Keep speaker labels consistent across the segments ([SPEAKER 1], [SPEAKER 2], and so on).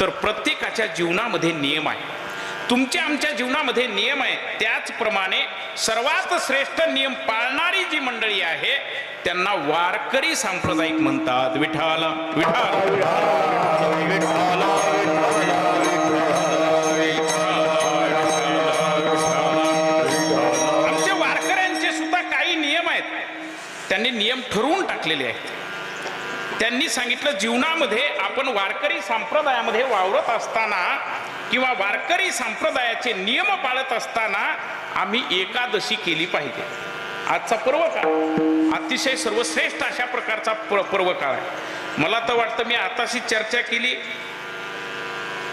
[SPEAKER 1] तर प्रत्येकाच्या जीवनामध्ये नियम आहे. तुमच्या आमच्या जीवनामध्ये नियम आहे. त्याचप्रमाणे सर्वात श्रेष्ठ नियम पाळणारी जी मंडळी आहे त्यांना वारकरी सांप्रदायिक म्हणतात. विठ्ठल विठ्ठल आमच्या वारकऱ्यांचे सुद्धा काही नियम आहेत. त्यांनी नियम ठरवून टाकलेले आहेत. त्यांनी सांगितलं जीवनामध्ये आपण वारकरी संप्रदायामध्ये वावरत असताना किंवा वारकरी संप्रदायाचे नियम पाळत असताना आम्ही एकादशी केली पाहिजे. आजचा पर्व काळ अतिशय सर्वश्रेष्ठ अशा प्रकारचा पर्व काळ आहे. मला तर वाटतं मी आताशी चर्चा केली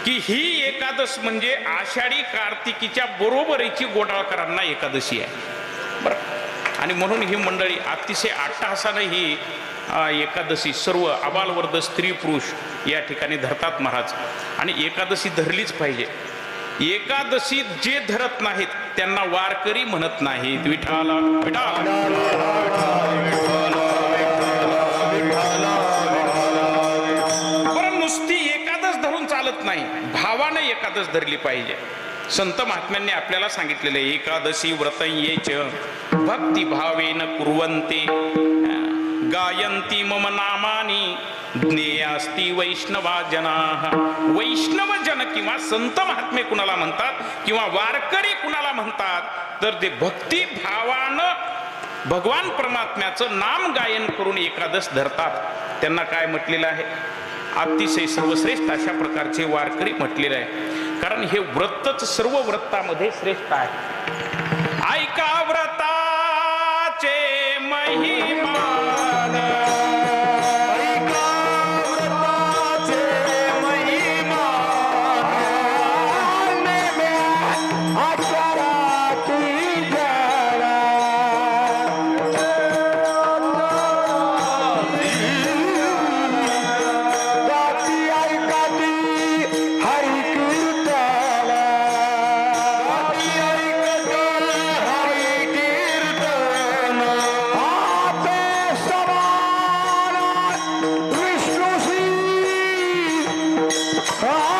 [SPEAKER 1] की ही एकादश म्हणजे आषाढी कार्तिकीच्या बरोबरीची गोडाळकरांना एकादशी आहे बरं. आणि म्हणून ही मंडळी अतिशय अट्टहासाने ही एकादशी सर्व आबालवर्द स्त्री पुरुष या ठिकाणी धरतात महाराज. आणि एकादशी धरलीच पाहिजे. एकादशी जे धरत नाहीत त्यांना वारकरी म्हणत नाहीत. विठ्ठल विठ्ठल बरं, नुसती एकादश धरून चालत नाही, भावाने एकादश धरली पाहिजे. संत महात्म्यांनी आपल्याला सांगितलेले एकादशी व्रत येच भक्ती भावेन कुर्वन्ते गायंती मम नामानी ज्ञेयास्ति वैष्णवा जनाः. वैष्णव जन किंवा संत महात्मे कुणाला म्हणतात किंवा वारकरी कुणाला म्हणतात तर ते भक्ती भावानं भगवान परमात्म्याचं नाम गायन करून एकादश धरतात. त्यांना काय म्हटलेलं आहे? अतिशय सर्वश्रेष्ठ अशा प्रकारचे वारकरी म्हटलेले आहे. कारण हे व्रतच सर्व व्रतामध्ये श्रेष्ठ आहे. ऐका व्रताचे महिमा
[SPEAKER 2] Ah!